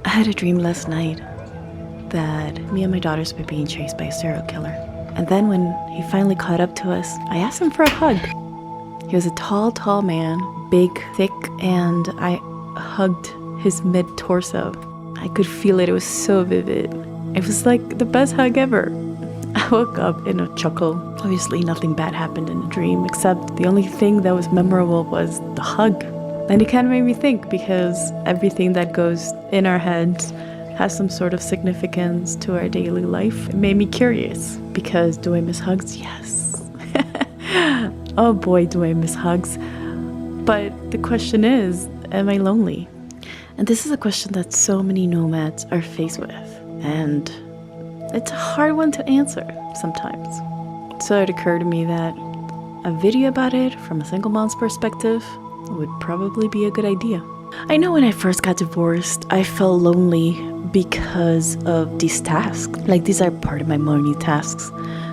I had a dream last night that me and my daughters were being chased by a serial killer. And then when he finally caught up to us, I asked him for a hug. He was a tall man, big, thick, and I hugged his mid-torso. I could feel it. It was so vivid. It was like the best hug ever. I woke up in a chuckle. Obviously, nothing bad happened in the dream, except the only thing that was memorable was the hug. And it kind of made me think, because everything that goes in our heads has some sort of significance to our daily life. It made me curious, because do I miss hugs? Yes. Oh boy, do I miss hugs. But the question is, am I lonely? And this is a question that so many nomads are faced with. And it's a hard one to answer sometimes. So it occurred to me that a video about it from a single mom's perspective would probably be a good idea. I know when I first got divorced, I felt lonely because of these tasks. Like, these are part of my morning tasks.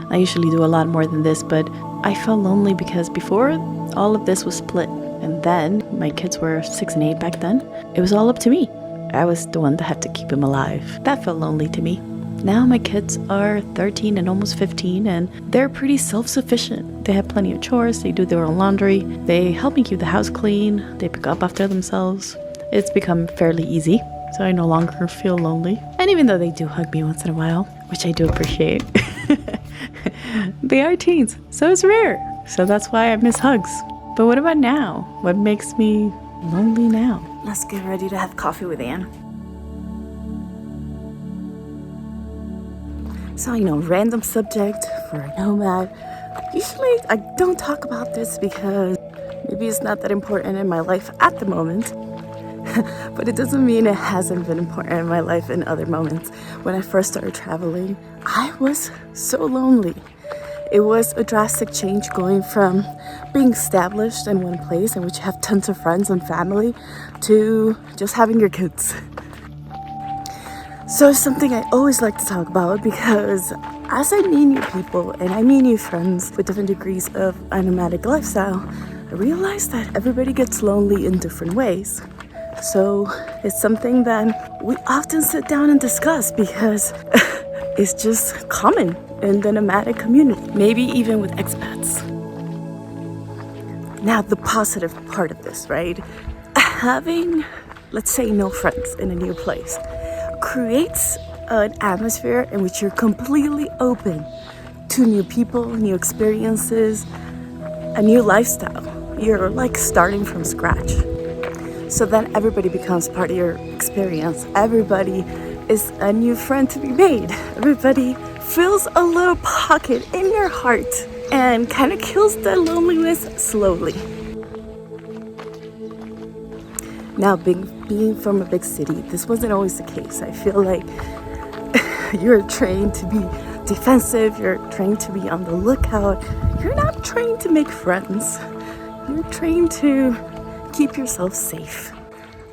I usually do a lot more than this, but I felt lonely because before, all of this was split. And then, my kids were 6 and 8 back then, it was all up to me. I was the one that had to keep them alive. That felt lonely to me. Now my kids are 13 and almost 15, and they're pretty self-sufficient. They have plenty of chores, they do their own laundry, they help me keep the house clean, they pick up after themselves. It's become fairly easy, so I no longer feel lonely. And even though they do hug me once in a while, which I do appreciate, they are teens, so it's rare. So that's why I miss hugs. But what about now? What makes me lonely now? Let's get ready to have coffee with Anne. So, random subject for a nomad. Usually I don't talk about this because maybe it's not that important in my life at the moment. But it doesn't mean it hasn't been important in my life in other moments. When I first started traveling, I was so lonely. It was a drastic change going from being established in one place in which you have tons of friends and family to just having your kids. So it's something I always like to talk about, because as I meet new people and I meet new friends with different degrees of a nomadic lifestyle, I realize that everybody gets lonely in different ways. So it's something that we often sit down and discuss because it's just common in the nomadic community, maybe even with expats. Now, the positive part of this, right? Having, let's say, no friends in a new place creates an atmosphere in which you're completely open to new people, new experiences, a new lifestyle. You're like starting from scratch. So then everybody becomes part of your experience. Everybody is a new friend to be made. Everybody fills a little pocket in your heart and kind of kills the loneliness slowly. Now, being from a big city, this wasn't always the case. I feel like you're trained to be defensive, you're trained to be on the lookout. You're not trained to make friends. You're trained to keep yourself safe.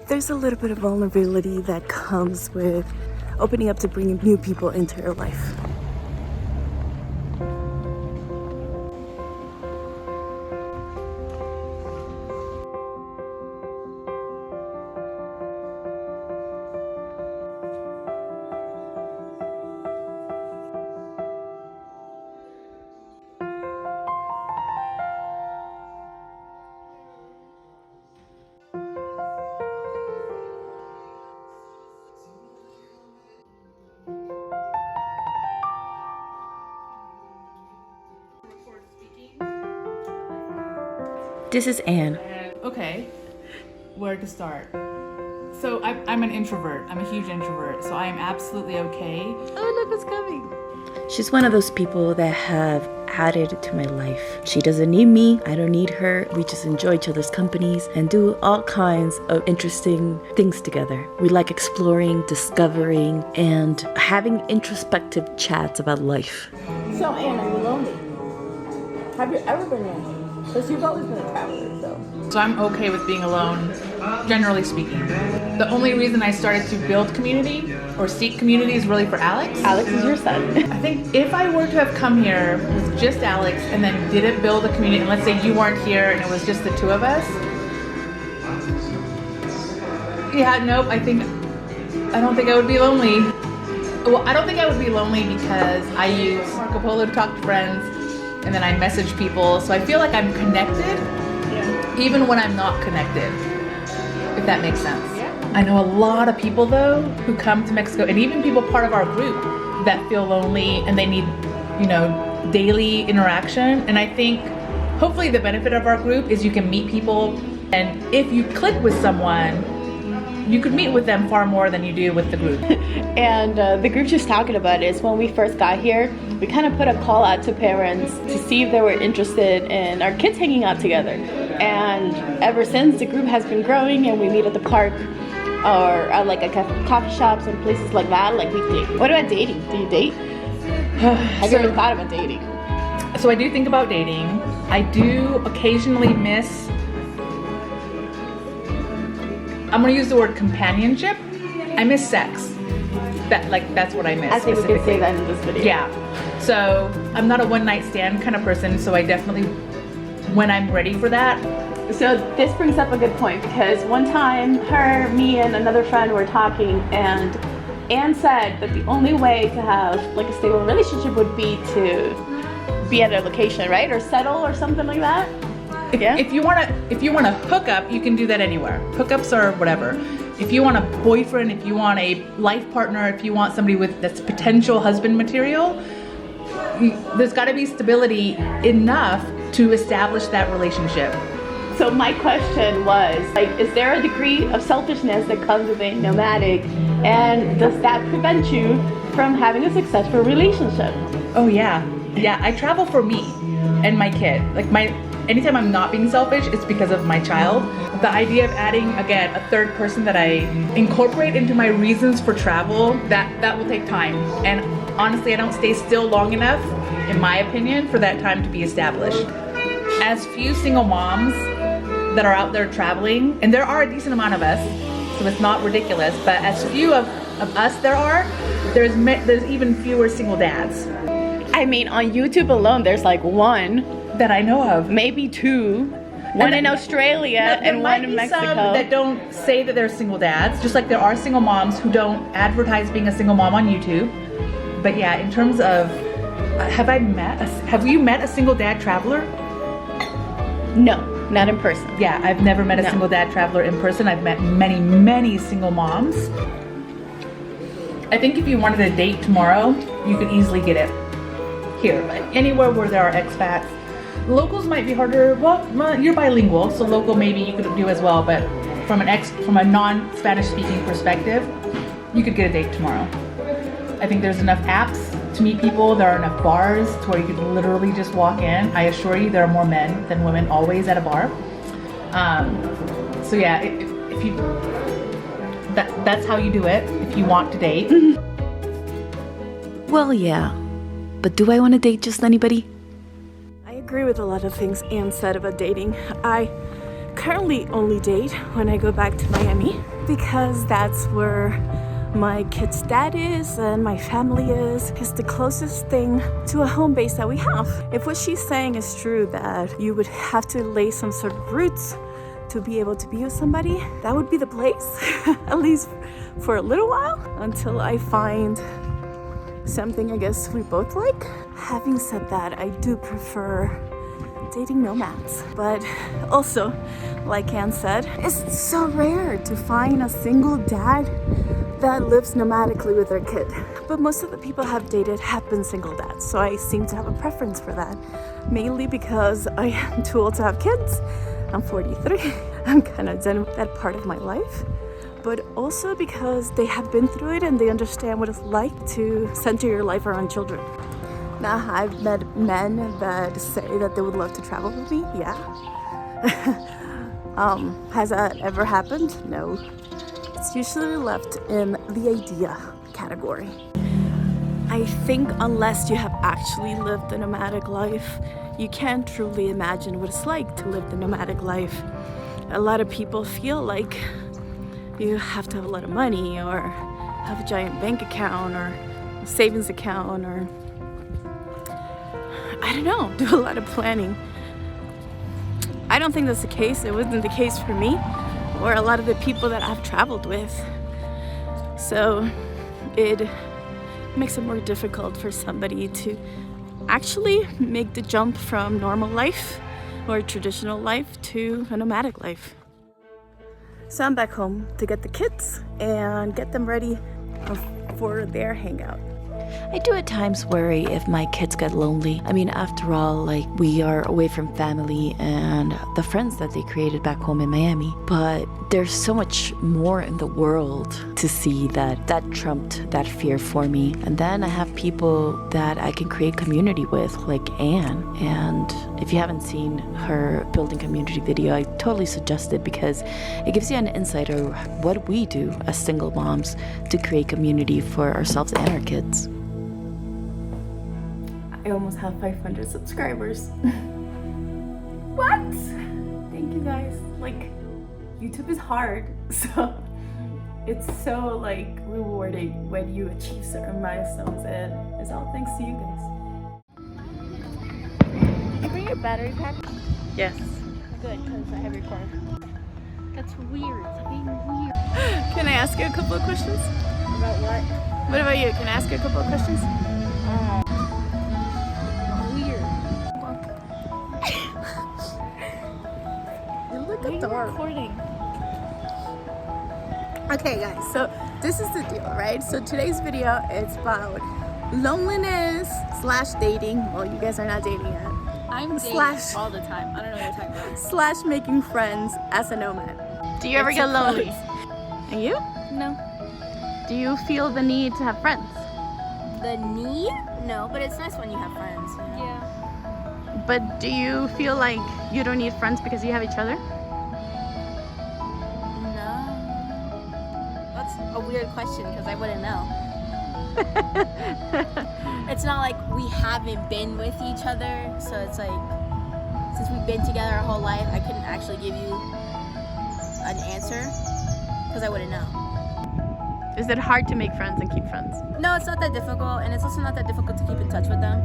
There's a little bit of vulnerability that comes with opening up to bringing new people into your life. This is Anne. Okay, where to start? So I'm an introvert. I'm a huge introvert, so I am absolutely okay. Oh, look what's coming. She's one of those people that have added to my life. She doesn't need me, I don't need her. We just enjoy each other's companies and do all kinds of interesting things together. We like exploring, discovering, and having introspective chats about life. So, Anne, are you lonely? Have you ever been lonely? Because you've always been a traveler, So I'm okay with being alone, generally speaking. The only reason I started to build community or seek community is really for Alex. Alex is your son. I think if I were to have come here with just Alex and then didn't build a community, and let's say you weren't here and it was just the two of us, yeah, nope, I think I don't think I would be lonely. Well, I don't think I would be lonely because I use Marco Polo to talk to friends, and then I message people. So I feel like I'm connected, even when I'm not connected, if that makes sense. I know a lot of people though who come to Mexico, and even people part of our group that feel lonely and they need, you know, daily interaction. And I think hopefully the benefit of our group is you can meet people, and if you click with someone, you could meet with them far more than you do with the group. And the group she's talking about is when we first got here, we kind of put a call out to parents to see if they were interested in our kids hanging out together. And ever since, the group has been growing, and we meet at the park or at like a coffee shops and places like that. Like we date. What about dating? Do you date? Have you ever thought about dating? So I do think about dating. I do occasionally miss, I'm gonna use the word companionship. I miss sex. That's what I miss. I think we could say that in this video. Yeah. So I'm not a one night stand kind of person, so I definitely, when I'm ready for that. So this brings up a good point, because one time me and another friend were talking, and Anne said that the only way to have like a stable relationship would be to be at a location, right? Or settle or something like that. If you wanna hook up, you can do that anywhere. Hookups are whatever. If you want a boyfriend, if you want a life partner, if you want somebody that's potential husband material, there's gotta be stability enough to establish that relationship. So my question was, like, is there a degree of selfishness that comes with being nomadic, and does that prevent you from having a successful relationship? Oh yeah. Yeah, I travel for me and my kid. Anytime I'm not being selfish, it's because of my child. The idea of adding, again, a third person that I incorporate into my reasons for travel, that will take time. And honestly, I don't stay still long enough, in my opinion, for that time to be established. As few single moms that are out there traveling, and there are a decent amount of us, so it's not ridiculous, but as few of us there's even fewer single dads. I mean, on YouTube alone, there's like one that I know of. Maybe two. One in Australia and one in Mexico. There might be some that don't say that they're single dads, just like there are single moms who don't advertise being a single mom on YouTube. But yeah, in terms of, have you met a single dad traveler? No, not in person. Yeah, I've never met a single dad traveler in person. I've met many, many single moms. I think if you wanted a date tomorrow, you could easily get it here. Anywhere where there are expats. Locals might be harder. Well, you're bilingual, so local maybe you could do as well, but from a non-Spanish speaking perspective, you could get a date tomorrow. I think there's enough apps to meet people. There are enough bars to where you could literally just walk in. I assure you there are more men than women always at a bar. So yeah, if you, that's how you do it if you want to date. Well, yeah. But do I want to date just anybody? I agree with a lot of things Anne said about dating. I currently only date when I go back to Miami because that's where my kid's dad is and my family is. It's the closest thing to a home base that we have. If what she's saying is true, that you would have to lay some sort of roots to be able to be with somebody, that would be the place, at least for a little while, until I find something I guess we both like. Having said that, I do prefer dating nomads. But also, like Anne said, it's so rare to find a single dad that lives nomadically with their kid. But most of the people I've dated have been single dads, so I seem to have a preference for that. Mainly because I am too old to have kids. I'm 43. I'm kind of done with that part of my life. But also because they have been through it and they understand what it's like to center your life around children. Now, I've met men that say that they would love to travel with me, yeah. Has that ever happened? No. It's usually left in the idea category. I think unless you have actually lived the nomadic life, you can't truly imagine what it's like to live the nomadic life. A lot of people feel like you have to have a lot of money or have a giant bank account or a savings account or, I don't know, do a lot of planning. I don't think that's the case. It wasn't the case for me or a lot of the people that I've traveled with. So it makes it more difficult for somebody to actually make the jump from normal life or traditional life to a nomadic life. So I'm back home to get the kids and get them ready for their hangout. I do at times worry if my kids get lonely. I mean, after all, like, we are away from family and the friends that they created back home in Miami. But there's so much more in the world to see that trumped that fear for me. And then I have people that I can create community with, like Anne. And if you haven't seen her building community video, I totally suggest it because it gives you an insight of what we do as single moms to create community for ourselves and our kids. I almost have 500 subscribers. What? Thank you guys. Like, YouTube is hard, so it's so like rewarding when you achieve certain milestones, and it's all thanks to you guys. Did you bring your battery pack? Yes. Good, because I have your cord. That's weird. It's being weird. Can I ask you a couple of questions? About what? What about you? Can I ask you a couple of questions? Look at the recording. Okay guys, so this is the deal, right? So today's video is about loneliness / dating. Well, you guys are not dating yet. I'm dating all the time. I don't know what you're talking about. / making friends as a nomad. Do you ever get lonely? And you? No. Do you feel the need to have friends? The need? No, but it's nice when you have friends. You know? Yeah. But do you feel like you don't need friends because you have each other? No. That's a weird question because I wouldn't know. It's not like we haven't been with each other, so it's like, since we've been together our whole life, I couldn't actually give you an answer because I wouldn't know. Is it hard to make friends and keep friends? No, it's not that difficult, and it's also not that difficult to keep in touch with them.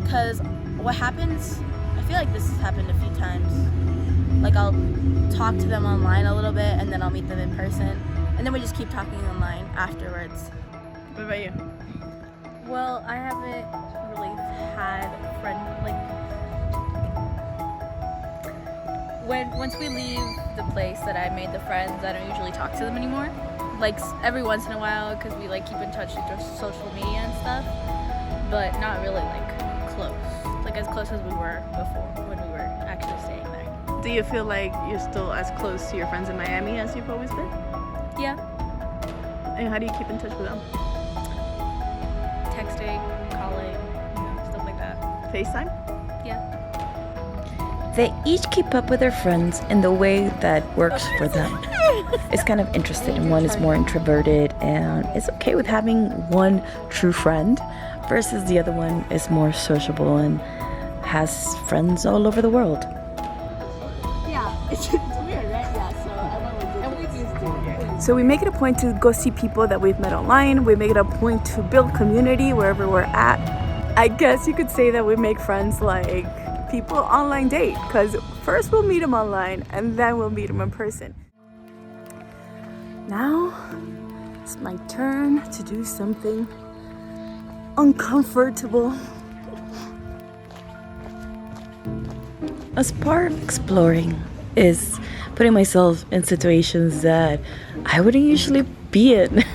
Because what happens, I feel like this has happened a few times. Like, I'll talk to them online a little bit, and then I'll meet them in person, and then we just keep talking online afterwards. What about you? Well, I haven't really had once we leave the place that I made the friends, I don't usually talk to them anymore. Like every once in a while, because we like keep in touch with social media and stuff, but not really like close, like as close as we were before when we were actually staying there. Do you feel like you're still as close to your friends in Miami as you've always been? Yeah. And how do you keep in touch with them? Texting, calling, stuff like that. FaceTime? Yeah. They each keep up with their friends in the way that works for them. It's kind of interesting. One is more introverted and it's okay with having one true friend versus the other one is more sociable and has friends all over the world. Yeah, it's weird, right? Yeah, so I went with it. So we make it a point to go see people that we've met online. We make it a point to build community wherever we're at. I guess you could say that we make friends like people online date, because first we'll meet them online and then we'll meet them in person. Now it's my turn to do something uncomfortable. As part of exploring is putting myself in situations that I wouldn't usually be in.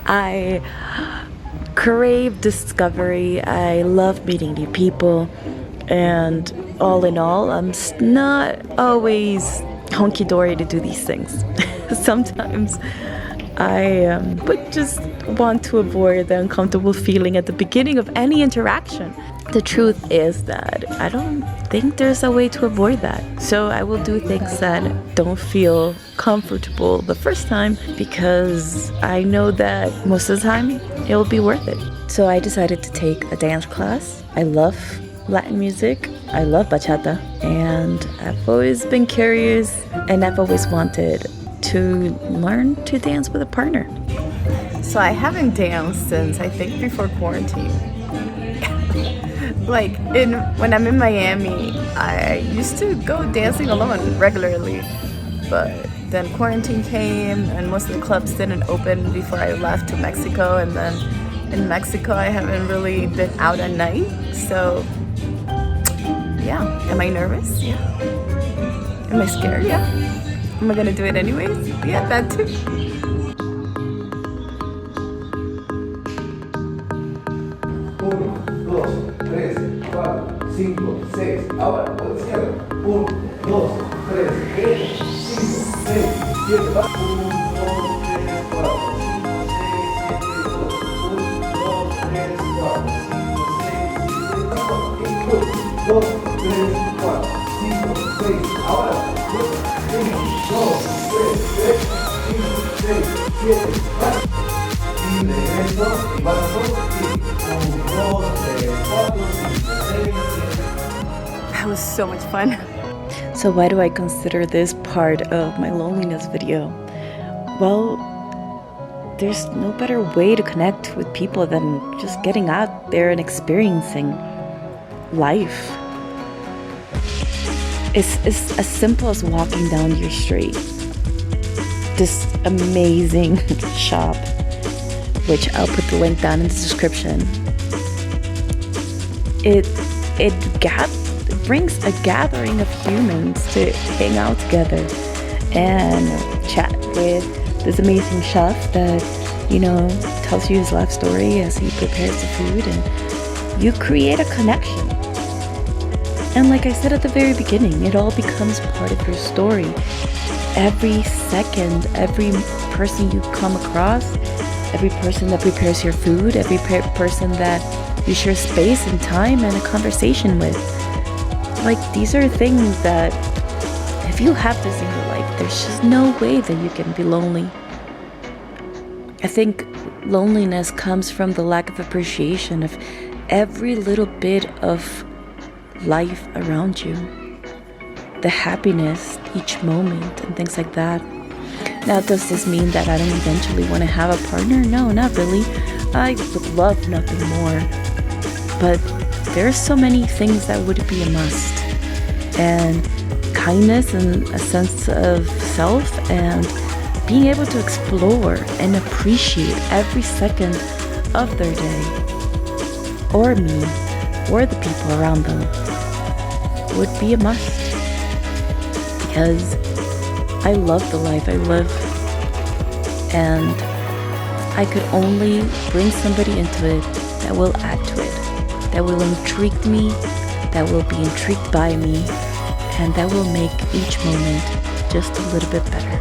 I crave discovery. I love meeting new people. And all in all, I'm not always hunky-dory to do these things. Sometimes I would just want to avoid the uncomfortable feeling at the beginning of any interaction. The truth is that I don't think there's a way to avoid that. So I will do things that don't feel comfortable the first time because I know that most of the time it will be worth it. So I decided to take a dance class. I love Latin music. I love bachata, and I've always been curious and I've always wanted to learn to dance with a partner. So I haven't danced since I think before quarantine. Like when I'm in Miami, I used to go dancing alone regularly, but then quarantine came and most of the clubs didn't open before I left to Mexico, and then in Mexico I haven't really been out at night. So yeah, am I nervous? Yeah. Am I scared? Yeah. Am I gonna do it anyways? Yeah, that too. 5, 6, ahora, por la izquierda. 1, 2, 3, 5, 6, 7, 1, 2, 3, 4, 5, 6, 7, 8, 1, 2, 3, 4, 5, 6, 2, 3, 4, 5, 6, ahora, 1, 2, 3, 4, 5, 6, 7, 8, y de regreso, igual 2, 1, 2, 3, 4, 5, 6, 7. That was so much fun. So why do I consider this part of my loneliness video? Well, there's no better way to connect with people than just getting out there and experiencing life. It's as simple as walking down your street. This amazing shop, which I'll put the link down in the description. It brings a gathering of humans to hang out together and chat with this amazing chef that, you know, tells you his life story as he prepares the food, and you create a connection. And like I said at the very beginning, it all becomes part of your story. Every second, every person you come across, every person that prepares your food, every person that you share space and time and a conversation with. Like, these are things that if you have this in your life, there's just no way that you can be lonely. I think loneliness comes from the lack of appreciation of every little bit of life around you. The happiness, each moment, and things like that. Now, does this mean that I don't eventually want to have a partner? No, not really. I would love nothing more. But there are so many things that would be a must. And kindness and a sense of self and being able to explore and appreciate every second of their day, or me, or the people around them, would be a must. Because I love the life I live, and I could only bring somebody into it that will add to it, that will intrigue me, that will be intrigued by me, and that will make each moment just a little bit better.